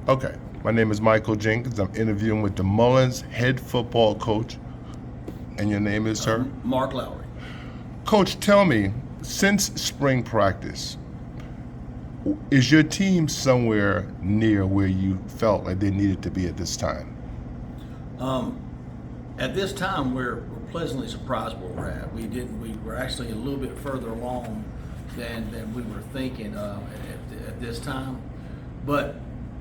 Okay, my name is Michael Jenkins. I'm interviewing with the Mullins head football coach. And your name is, sir? Mark Lowery. Coach, tell me, since spring practice, is your team somewhere near where you felt like they needed to be at this time? At this time, we're pleasantly surprised where we're at. We were actually a little bit further along than we were thinking at this time. But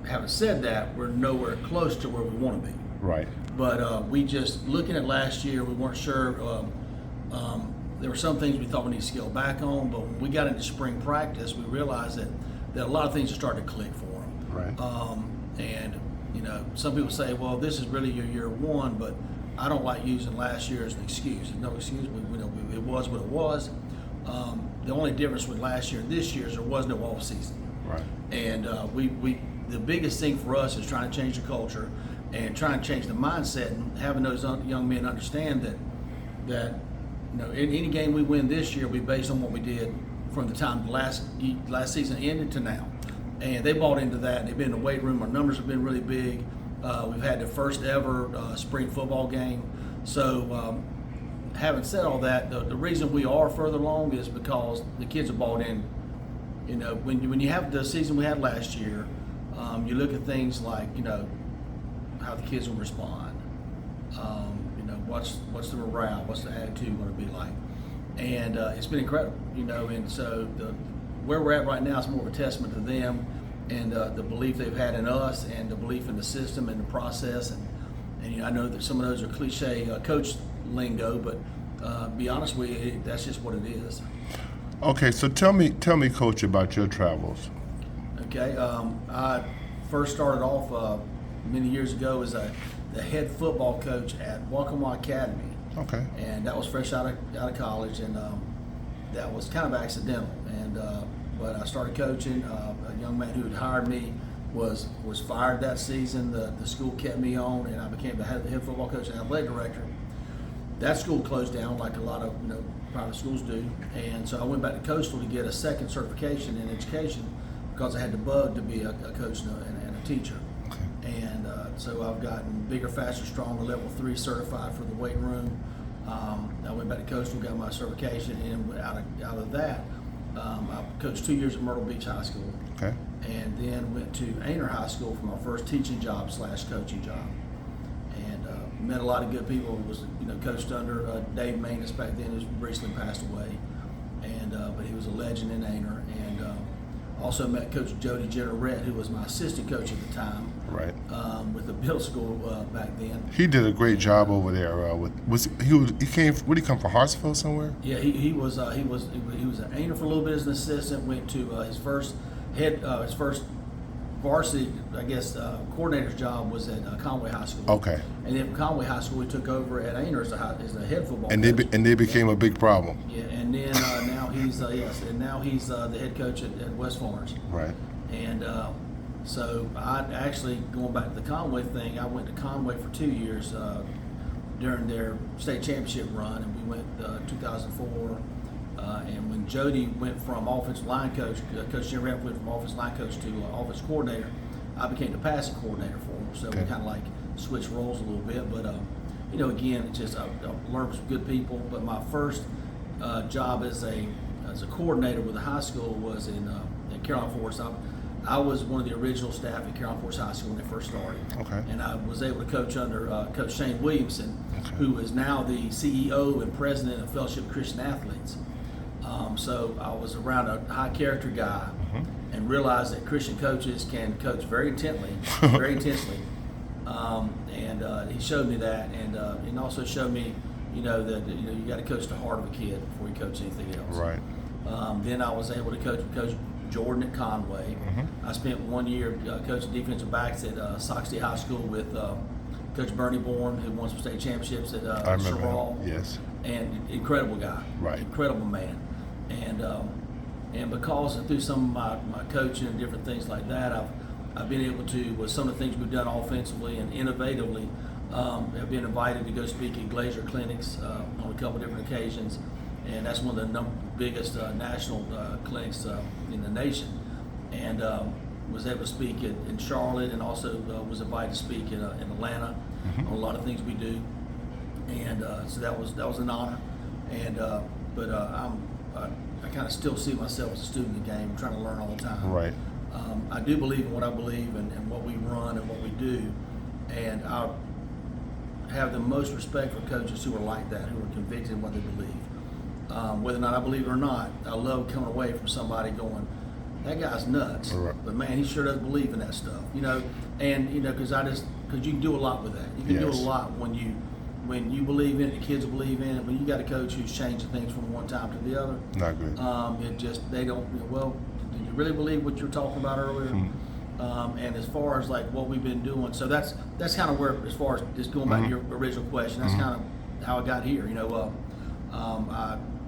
having said that, we're nowhere close to where we want to be. Right. But we just, looking at last year, we weren't sure. There were some things we thought we needed to scale back on, but when we got into spring practice, we realized that a lot of things are starting to click for them. Right. And, some people say, well, this is really your year one, but I don't like using last year as an excuse. There's no excuse. It was what it was. The only difference with last year and this year is there was no off season. Right. And the biggest thing for us is trying to change the culture and trying to change the mindset and having those young men understand that any game we win this year will be based on what we did from the time the last season ended to now. And they bought into that. They've been in the weight room. Our numbers have been really big. We've had the first ever spring football game. So having said all that, the reason we are further along is because the kids are bought in. When you have the season we had last year, you look at things like, how the kids will respond. What's the morale? What's the attitude going to be like? And it's been incredible, And so where we're at right now is more of a testament to them and the belief they've had in us and the belief in the system and the process. And I know that some of those are cliche coach lingo, but be honest with you, that's just what it is. Okay, so tell me, Coach, about your travels. Okay, I first started off many years ago as the head football coach at Waccamaw Academy. Okay. And that was fresh out of college, and that was kind of accidental. And but I started coaching. A young man who had hired me was fired that season. The school kept me on, and I became the head football coach and athletic director. That school closed down like a lot of private schools do, and so I went back to Coastal to get a second certification in education because I had the bug to be a coach and a teacher. Okay. And so I've gotten bigger, faster, stronger, level 3 certified for the weight room. I went back to Coastal, got my certification, and out of that, I coached 2 years at Myrtle Beach High School. Okay. And then went to Ainer High School for my first teaching job / coaching job. And met a lot of good people. Was coached under Dave Manus back then, who's recently passed away. And but he was a legend in Ainer. And also met Coach Jody Jennerette, who was my assistant coach at the time. Right. With the middle school back then. He did a great job over there. He came? Would he come from Hartsville somewhere? Yeah, he was at Ainer for a little bit as an assistant. Went to his first varsity, coordinator's job was at Conway High School. Okay. And then from Conway High School, we took over at Ainer as a head football And coach. they became a big problem. Yeah, and then now he's the head coach at West Florence. Right. And so I actually, going back to the Conway thing, I went to Conway for 2 years during their state championship run, and we went 2004. And when Jody went from offensive line coach, Coach Jennerette went from offensive line coach to offense coordinator, I became the passing coordinator for him. So Okay. we kind of like switched roles a little bit. But again, it's just I learned from some good people. But my first job as a coordinator with the high school was in Carolina Forest. I was one of the original staff at Carolina Forest High School when they first started. Okay. And I was able to coach under Coach Shane Williamson, Okay. who is now the CEO and president of Fellowship of Christian Athletes. So I was around a high character guy and realized that Christian coaches can coach very intently, very intensely. And he showed me that, and also showed me, that you got to coach the heart of a kid before you coach anything else. Right. Then I was able to coach Jordan at Conway. I spent 1 year coaching defensive backs at Soxty High School with Coach Bernie Bourne, who won some state championships at I remember Sherrall. him. Yes. And incredible guy. Right. Incredible man. And because through some of my coaching and different things like that, I've been able to, with some of the things we've done offensively and innovatively, have been invited to go speak at Glacier Clinics on a couple different occasions, and that's one of the biggest national clinics in the nation. And was able to speak in Charlotte, and also was invited to speak in Atlanta on a lot of things we do, and so that was an honor. And but I kind of still see myself as a student of the game. I'm trying to learn all the time. Right. I do believe in what I believe and what we run and what we do, and I have the most respect for coaches who are like that, who are convicted in what they believe. Whether or not I believe it or not, I love coming away from somebody going, that guy's nuts, right. but man, he sure does believe in that stuff, and because you can do a lot with that. You can do a lot when you believe in it, the kids believe in it. When you got a coach who's changing things from one time to the other, not good. They don't. Well, did you really believe what you were talking about earlier? And as far as like what we've been doing, so that's kind of where, as far as just going back to your original question, that's kind of how I got here.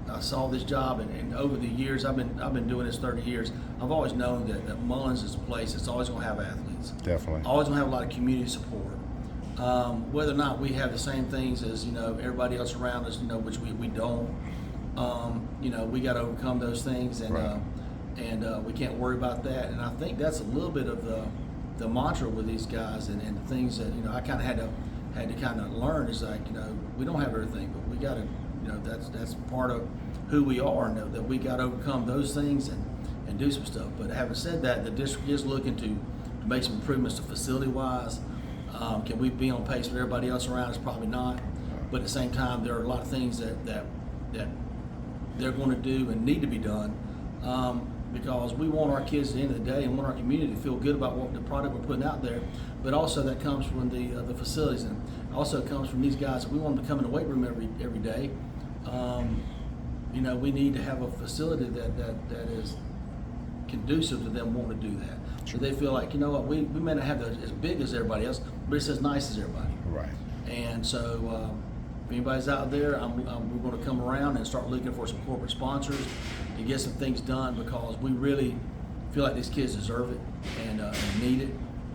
I saw this job, and over the years, I've been doing this 30 years. I've always known that Mullins is a place that's always going to have athletes. Definitely. Always going to have a lot of community support. Whether or not we have the same things as everybody else around us, which we don't. We got to overcome those things, and right. We can't worry about that. And I think that's a little bit of the mantra with these guys, and the things that I kind of had to kind of learn is like we don't have everything, but we got to that's part of who we are, and that we got to overcome those things and do some stuff. But having said that, the district is looking to make some improvements to facility wise. Can we be on pace with everybody else around us? Probably not. But at the same time, there are a lot of things that they're going to do and need to be done, because we want our kids at the end of the day and want our community to feel good about what the product we're putting out there. But also that comes from the facilities, and also comes from these guys. We want them to come in the weight room every day. We need to have a facility that is conducive to them wanting to do that. So they feel like, we may not have as big as everybody else, but it's as nice as everybody. Right. And so if anybody's out there, we're going to come around and start looking for some corporate sponsors to get some things done, because we really feel like these kids deserve it and need it.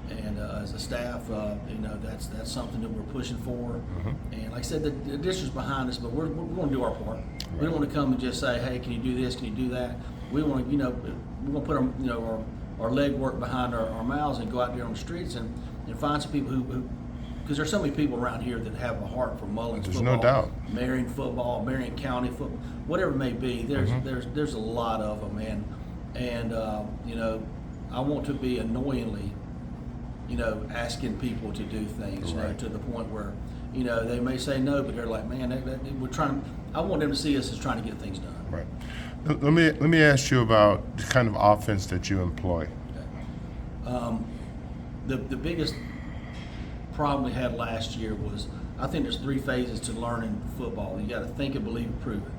And as a staff, that's something that we're pushing for. And like I said, the district's behind us, but we're going to do our part. Right. We don't want to come and just say, hey, can you do this? Can you do that? We want to, we're going to put our legwork behind our mouths and go out there on the streets and find some people who because there's so many people around here that have a heart for Mullins There's football, no doubt. Marion football, Marion County football, whatever it may be. There's a lot of them, and I want to be annoyingly, asking people to do things, right. To the point where, they may say no, but they're like, man, we're trying. I want them to see us as trying to get things done. Right. Let me ask you about the kind of offense that you employ. Okay. The biggest problem we had last year was, I think there's 3 phases to learning football. You got to think it, believe it, prove it.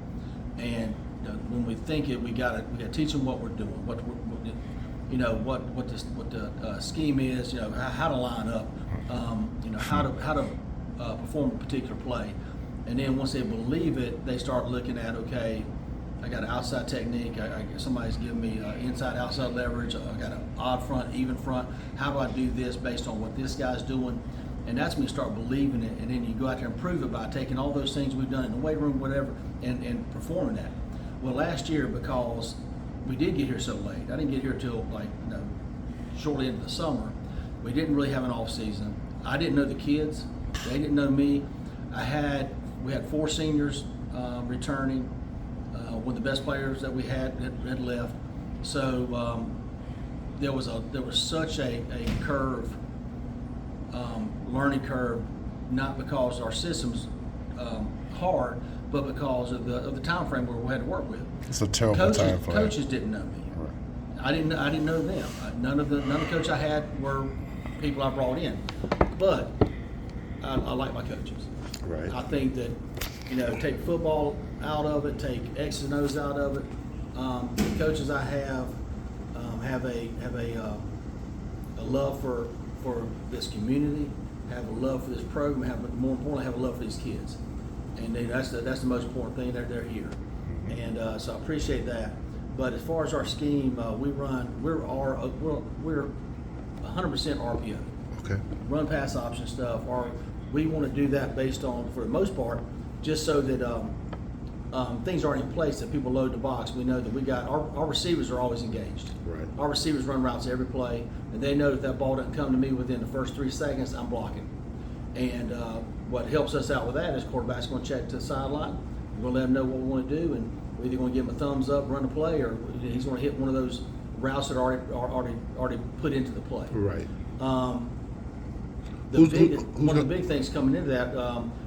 And when we think it, we got to teach them what we're doing, what the scheme is, how to line up, how to perform a particular play. And then once they believe it, they start looking at, okay, I got an outside technique, somebody's giving me inside outside leverage, I got an odd front, even front, how do I do this based on what this guy's doing? And that's when you start believing it, and then you go out there and prove it by taking all those things we've done in the weight room, whatever, and performing that. Well, last year, because we did get here so late, I didn't get here till shortly into the summer, we didn't really have an off season. I didn't know the kids, they didn't know me. We had 4 seniors returning. One of the best players that we had left. So there was such a curve, learning curve, not because our system's hard, but because of the time frame where we had to work with. It's a terrible time frame. Coaches didn't know me. Right. I didn't know them. None of the coaches I had were people I brought in. But I like my coaches. Right. I think that take football out of it, take X's and O's out of it. The coaches I have a love for this community, have a love for this program, more importantly, have a love for these kids, and that's the most important thing. They're here, and so I appreciate that. But as far as our scheme, we're 100% RPO. Okay. Run pass option stuff, or we want to do that based on, for the most part, just so that things already in place that people load the box. We know that we got our receivers are always engaged. Right. Our receivers run routes every play, and they know that ball doesn't come to me within the first 3 seconds, I'm blocking. And what helps us out with that is quarterback's going to check to the sideline. We're going to let him know what we want to do, and we're either going to give him a thumbs up, run the play, or he's going to hit one of those routes that are already put into the play. Right. One of the big things coming into that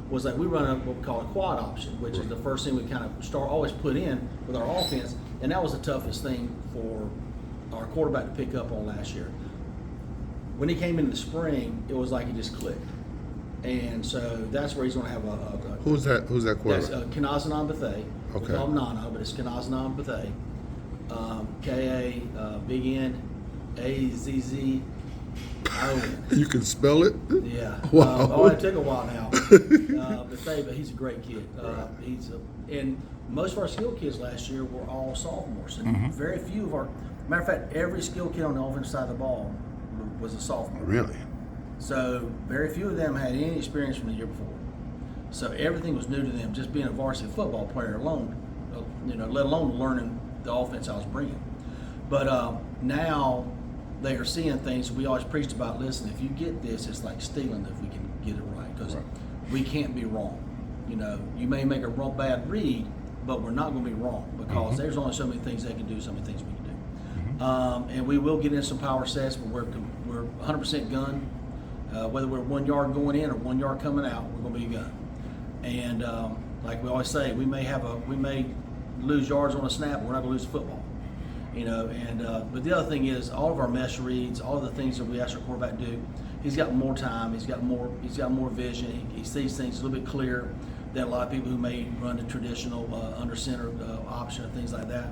was that we run what we call a quad option, which is the first thing we kind of always put in with our offense, and that was the toughest thing for our quarterback to pick up on last year. When he came into the spring, it was like he just clicked, and so that's where he's going to have a Who's that quarterback? That's Kanazanan Bethay. Okay. We call him Nana, but it's Kanazanan Bethay. K-A, big N, A-Z-Z. You can spell it? Yeah. Wow. It took a while now. But he's a great kid. And most of our skill kids last year were all sophomores. And very few of our, matter of fact, every skill kid on the offensive side of the ball was a sophomore. Really? So very few of them had any experience from the year before. So everything was new to them, just being a varsity football player alone, let alone learning the offense I was bringing. But now they are seeing things. We always preached about, listen, if you get this, it's like stealing if we can get it right, because we can't be wrong. You may make a bad read, but we're not going to be wrong, because there's only so many things they can do, so many things we can do. And we will get in some power sets, but we're 100% gun. Whether we're 1 yard going in or 1 yard coming out, we're going to be a gun. And like we always say, we may lose yards on a snap, but we're not going to lose the football. But the other thing is, all of our mesh reads, all of the things that we ask our quarterback to do, he's got more time, he's got more vision, he sees things a little bit clearer than a lot of people who may run the traditional under center option and things like that.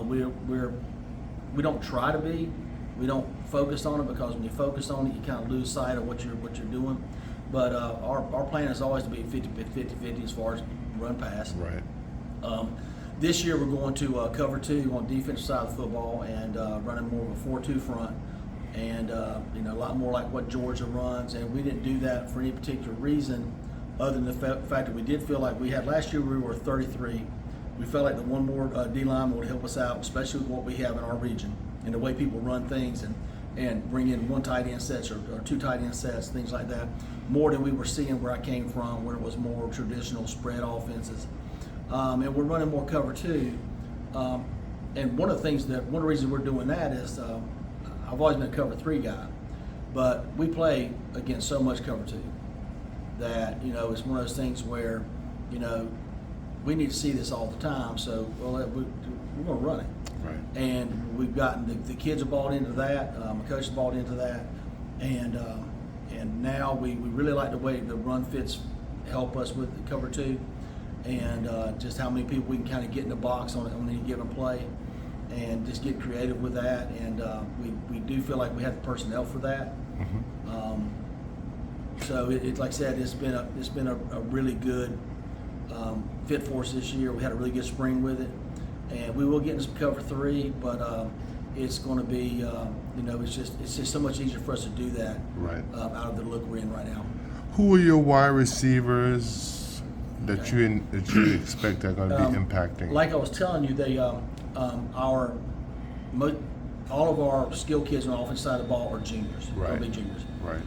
We don't try to be, we don't focus on it, because when you focus on it, you kind of lose sight of what you're doing. But our plan is always to be 50-50 as far as run pass. Right. This year we're going to cover 2 on the defensive side of the football, and running more of a 4-2 front, and a lot more like what Georgia runs. And we didn't do that for any particular reason, other than the fact that we did feel like we had last year. We were 33. We felt like the one more D lineman would help us out, especially with what we have in our region and the way people run things, and bring in 1 tight end sets or 2 tight end sets, things like that, more than we were seeing where I came from, where it was more traditional spread offenses. And we're running more cover 2. And one of the reasons we're doing that is I've always been a cover 3 guy, but we play against so much cover 2 that it's one of those things where we need to see this all the time. So we're going to run it. Right. And we've gotten the kids have bought into that. My coach has bought into that, and now we really like the way the run fits help us with the cover 2. And just how many people we can kind of get in the box on any given play, and just get creative with that. And we do feel like we have the personnel for that. So it like I said, it's been a really good fit for us this year. We had a really good spring with it, and we will get into some cover 3, but it's going to be it's just so much easier for us to do that out of the look we're in right now. Who are your wide receivers that you expect are going to be impacting? Like I was telling you, they all of our skill kids on the offensive side of the ball are juniors. They'll be juniors. Right.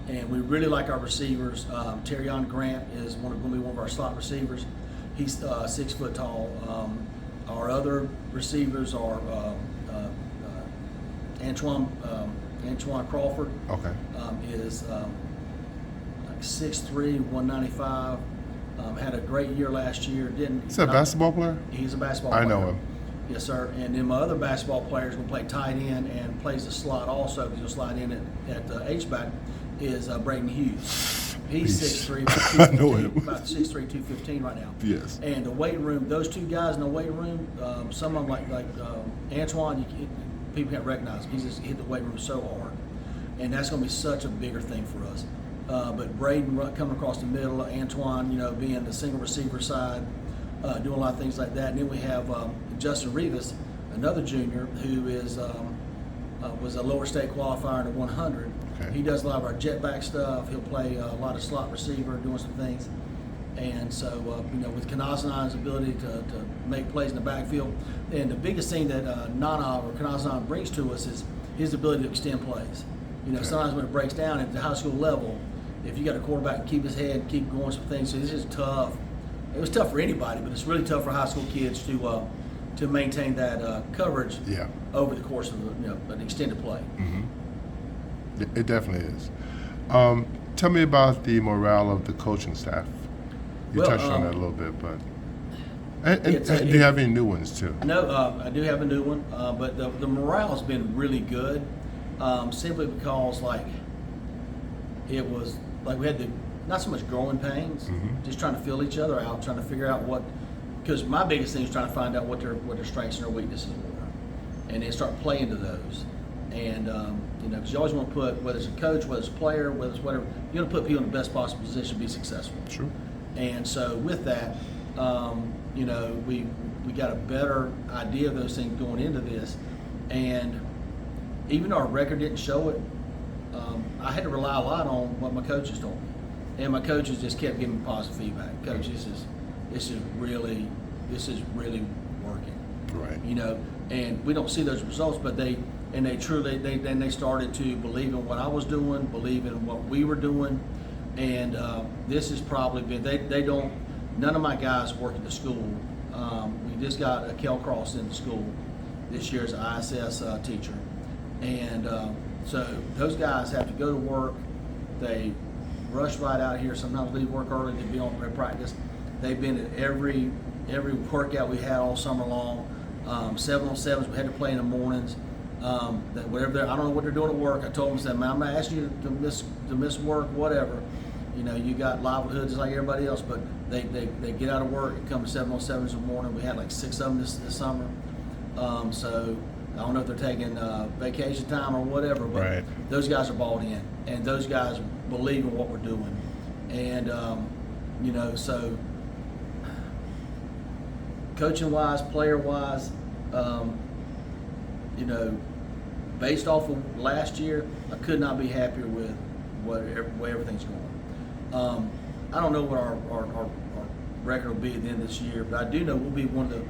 And we really like our receivers. Terrion Grant is going to be one of our slot receivers. He's 6 foot tall. Our other receivers are Antoine Crawford. Okay. Is like 6'3", 195. Had a great year last year. He's a basketball player? He's a basketball player. I know him. Yes, sir. And then my other basketball player is going to play tight end and plays the slot also, because he'll slide in at the H-back, is Braden Hughes. He's 6'3", I know him. about 6'3", 215 right now. Yes. And the weight room, those 2 guys in the weight room, some of them like Antoine, people can't recognize him. He's just hit the weight room so hard. And that's going to be such a bigger thing for us. But Braden coming across the middle, Antoine, being the single receiver side, doing a lot of things like that. And then we have Justin Rivas, another junior, who is was a lower state qualifier in the 100. Okay. He does a lot of our jet back stuff. He'll play a lot of slot receiver, doing some things. And so, with Kanazanin's ability to make plays in the backfield, and the biggest thing that Nana or Kanazanin brings to us is his ability to extend plays. Sometimes when it breaks down at the high school level, if you got a quarterback and keep his head, keep going some things, so this is tough. It was tough for anybody, but it's really tough for high school kids to maintain that coverage over the course of an extended play. Mm-hmm. It definitely is. Tell me about the morale of the coaching staff. You touched on that a little bit, but do you have any new ones too? No, I do have a new one, but the morale has been really good, simply because it was like we had not so much growing pains, just trying to feel each other out, trying to figure out because my biggest thing is trying to find out what their strengths and their weaknesses were, and then start playing to those. And because you always want to put, whether it's a coach, whether it's a player, whether it's whatever, you want to put people in the best possible position to be successful. True. And so with that, we got a better idea of those things going into this, and even though our record didn't show it, I had to rely a lot on what my coaches told me, and my coaches just kept giving me positive feedback. Coach, this is really working. Right. And we don't see those results, but they started to believe in what I was doing, believe in what we were doing, and this has probably been none of my guys work at the school. We just got a Kel Cross in the school this year as an ISS teacher, and so those guys have to go to work. They rush right out here, sometimes leave work early to be on practice. They've been at every workout we had all summer long. 7-on-7s, we had to play in the mornings. Whatever I don't know what they're doing at work. I told them, I said, man, I'm not asking you to miss work, whatever. You got livelihoods just like everybody else, but they get out of work and come to 7-on-7s in the morning. We had like 6 of them this summer. So I don't know if they're taking vacation time or whatever, but those guys are bought in, and those guys believe in what we're doing. And so coaching wise, player wise, based off of last year, I could not be happier with where everything's going. I don't know what our record will be at the end of this year, but I do know we'll be one of the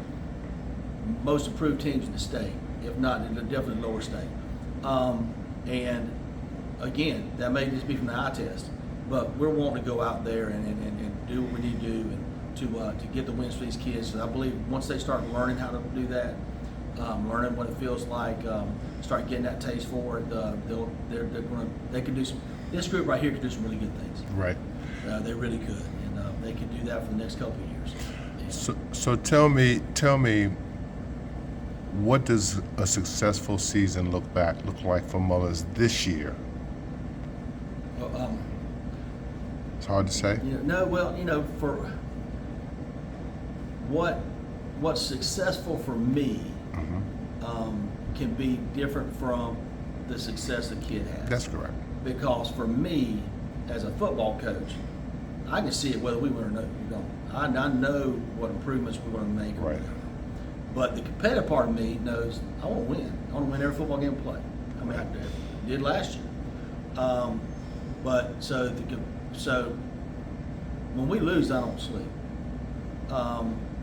most improved teams in the state, if not in the definitely lower state. And again, that may just be from the eye test, but we're wanting to go out there and do what we need to do and to get the wins for these kids. So I believe once they start learning how to do that, learning what it feels like, start getting that taste for it, they can do some. This group right here can do some really good things. Right. They really could, and they could do that for the next couple of years. Yeah. So tell me, what does a successful season look like for Mullins this year? It's hard to say. For what's successful for me can be different from the success a kid has. That's correct. Because for me, as a football coach, I can see it whether we win or no, we don't. I know what improvements we're going to make. Right. But the competitive part of me knows I want to win. I want to win every football game we play. I mean, I did last year. But so when we lose, I don't sleep.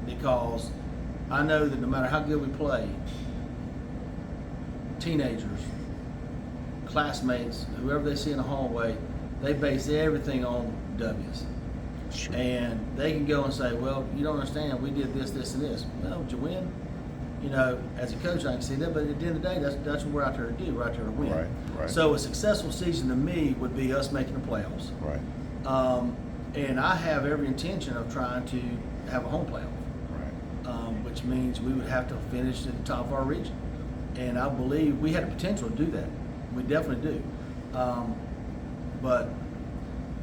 Because I know that no matter how good we play, teenagers, classmates, whoever they see in the hallway, they base everything on W's. Sure. And they can go and say, well, you don't understand, we did this, this, and this. Well, did you win? As a coach, I can see that, but at the end of the day, that's what we're out there to do. We're out there to win. Right. So a successful season to me would be us making the playoffs. Right. And I have every intention of trying to have a home playoff. Right. Which means we would have to finish at the top of our region. And I believe we had the potential to do that. We definitely do. But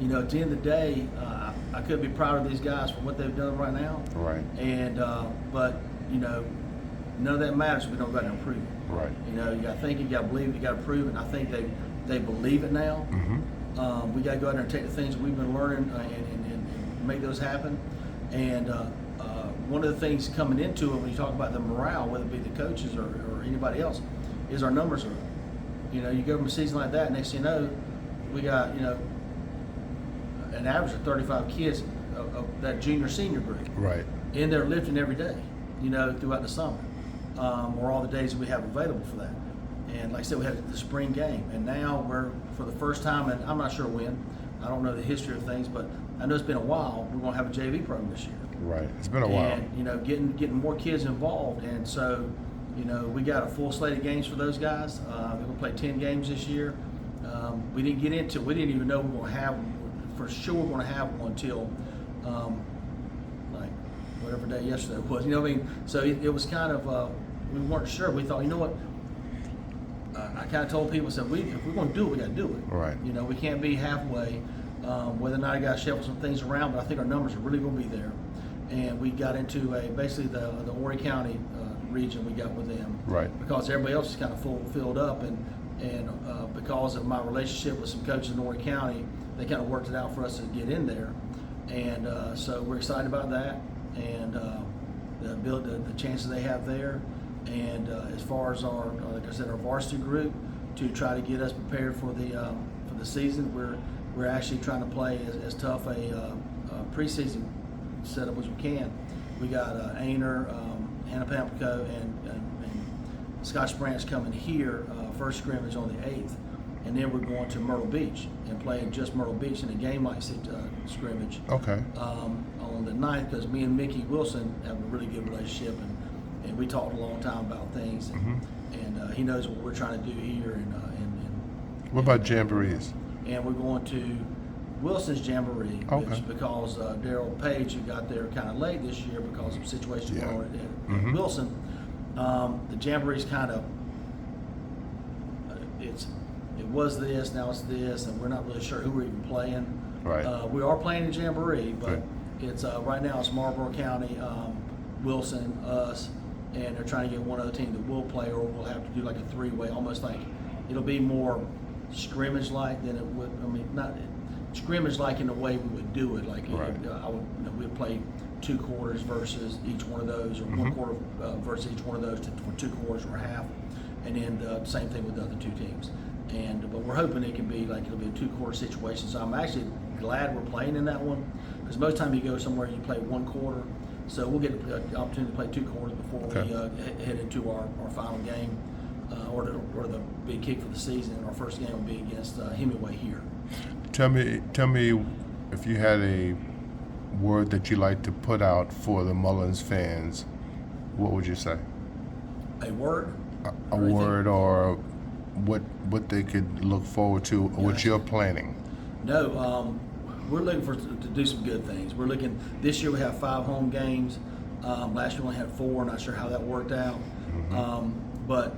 at the end of the day, I couldn't be proud of these guys for what they've done right now. Right. And but none of that matters if we don't go out and prove it. Right. You got to think it, you got to believe it, you got to prove it. And I think they believe it now. Mm-hmm. We got to go out there and take the things we've been learning and make those happen. And one of the things coming into it when you talk about the morale, whether it be the coaches or anybody else, is our numbers are up. You go from a season like that, next thing you know, we got an average of 35 kids that junior senior group. Right. In there lifting every day, throughout the summer, or all the days that we have available for that. And like I said, we had the spring game, and now we're, for the first time, and I'm not sure when, I don't know the history of things, but I know it's been a while, we're going to have a JV program this year. Right, it's been a while. And, getting more kids involved, and so, we got a full slate of games for those guys. They're going to play 10 games this year. We didn't even know we were going to have, for sure we're going to have one until, like, whatever day yesterday was, So it was kind of, we weren't sure. We thought, I kind of told people, if we're going to do it, we got to do it. Right. We can't be halfway. Whether or not I got to shuffle some things around, but I think our numbers are really going to be there. And we got into basically the Horry County region we got with them. Right. Because everybody else is kind of filled up, and because of my relationship with some coaches in Horry County, they kind of worked it out for us to get in there. And so we're excited about that, and the chances they have there. And as far as our, like I said, our varsity group, to try to get us prepared for the season, we're actually trying to play as tough a preseason setup as we can. We got Aner, Hannah Pamplico, and Scotch Branch coming here, first scrimmage on the 8th, and then we're going to Myrtle Beach and playing just Myrtle Beach in a game like scrimmage. Okay. On the 9th, because me and Mickey Wilson have a really good relationship, and we talked a long time about things, and he knows what we're trying to do here. And what about jamborees? And we're going to Wilson's Jamboree, which, because Daryl Page, who got there kind of late this year because of situations going on at Wilson, the Jamboree's kind of, it was this, now it's this, and we're not really sure who we're even playing. Right. We are playing the Jamboree, but it's right now it's Marlboro County, Wilson, us, and they're trying to get one other team that will play, or we'll have to do like a three-way, almost like it'll be more scrimmage-like than it would. I mean, not scrimmage-like in the way we would do it. Like we'd play 2 quarters versus each one of those, or 1 quarter versus each one of those for 2 quarters or half, and then the same thing with the other 2 teams. But we're hoping it can be like it'll be a 2-quarter situation. So I'm actually glad we're playing in that one, because most time you go somewhere you play 1 quarter. So we'll get the opportunity to play 2 quarters before we head into our final game, or the big kick for the season. And our first game will be against Hemingway here. Tell me if you had a word that you like to put out for the Mullins fans, what would you say? A word? A word, or what they could look forward to, or what you're planning? No, we're looking to do some good things. We're looking, this year we have 5 home games. Last year we only had 4. Not sure how that worked out. But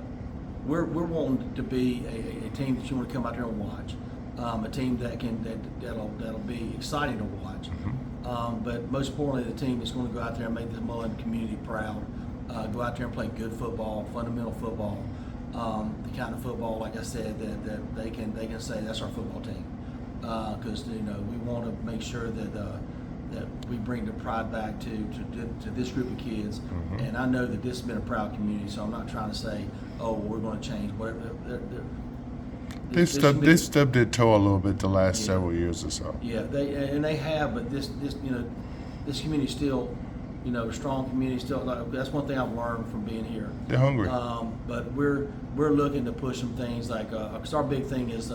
we're wanting to be a team that you want to come out there and watch. A team that'll be exciting to watch. But most importantly, the team that's going to go out there and make the Mullen community proud. Go out there and play good football, fundamental football, the kind of football, like I said, that they can say that's our football team. Because we want to make sure that we bring the pride back to this group of kids. And I know that this has been a proud community, so I'm not trying to say, oh, we're going to change. They stubbed their toe a little bit the last several years or so. Yeah, they have, but this community still, a strong community still. That's one thing I've learned from being here. They're hungry. But we're looking to push some things like, because our big thing is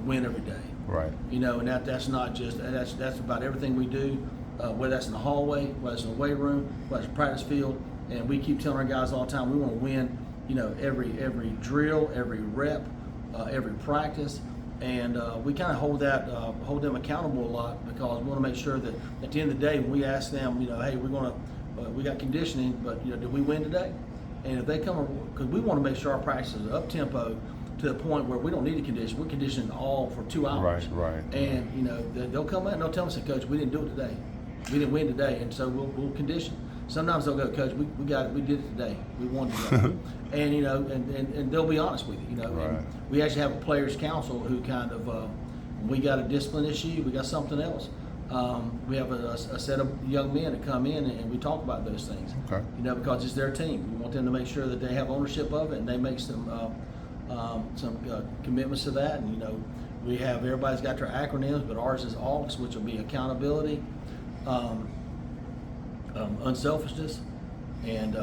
win every day. Right. And that's not just that's about everything we do, whether that's in the hallway, whether it's in the weight room, whether it's practice field, and we keep telling our guys all the time we want to win. Every drill, every rep, every practice, and we kind of hold them accountable a lot, because we want to make sure that at the end of the day, when we ask them, hey, we got conditioning, but did we win today? And if they come, because we want to make sure our practice is up tempo to the point where we don't need to condition. We're conditioning all for 2 hours. Right. And they'll come out and they'll tell us, Coach, we didn't do it today. We didn't win today, and so we'll condition. Sometimes they'll go, Coach, we got it. We did it today. We won today. And and they'll be honest with you. Right. And we actually have a players' council who kind of, when we got a discipline issue, we got something else. We have a set of young men that come in and we talk about those things. Okay. Because it's their team. We want them to make sure that they have ownership of it, and they make some some commitments to that. And, we have, everybody's got their acronyms, but ours is ALKS, which will be accountability, unselfishness, and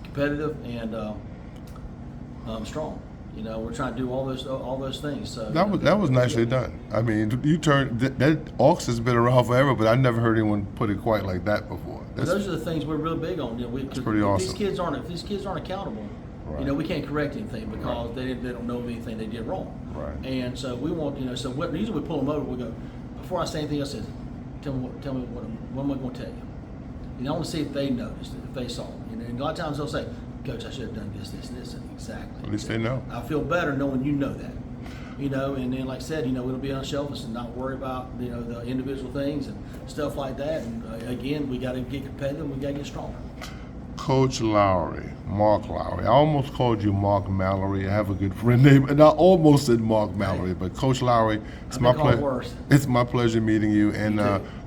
competitive, and strong. We're trying to do all those things. So that was nicely done. I mean, you turned that ALKS has been around forever, but I never heard anyone put it quite like that before. Those are the things we're real big on. That's pretty awesome. If these kids aren't accountable, right. We can't correct anything because they don't know anything they did wrong. Right. And so we want, so usually we pull them over. We go, before I say anything else, tell me what am I going to tell you? I want to see if they noticed it, if they saw it. And a lot of times they'll say, Coach, I should have done this, and this, and exactly. At least they know. I feel better knowing you know that. And then like I said, it'll be unselfish and not worry about, the individual things and stuff like that. And again, we got to get competitive, we got to get stronger. Coach Lowery, Mark Lowery. I almost called you Mark Mallory. I have a good friend named, and I almost said Mark Mallory, but Coach Lowery, it's my pleasure. It's my pleasure meeting you, and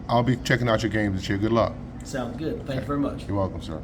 I'll be checking out your games this year. Good luck. Sounds good. Thank you very much. You're welcome, sir.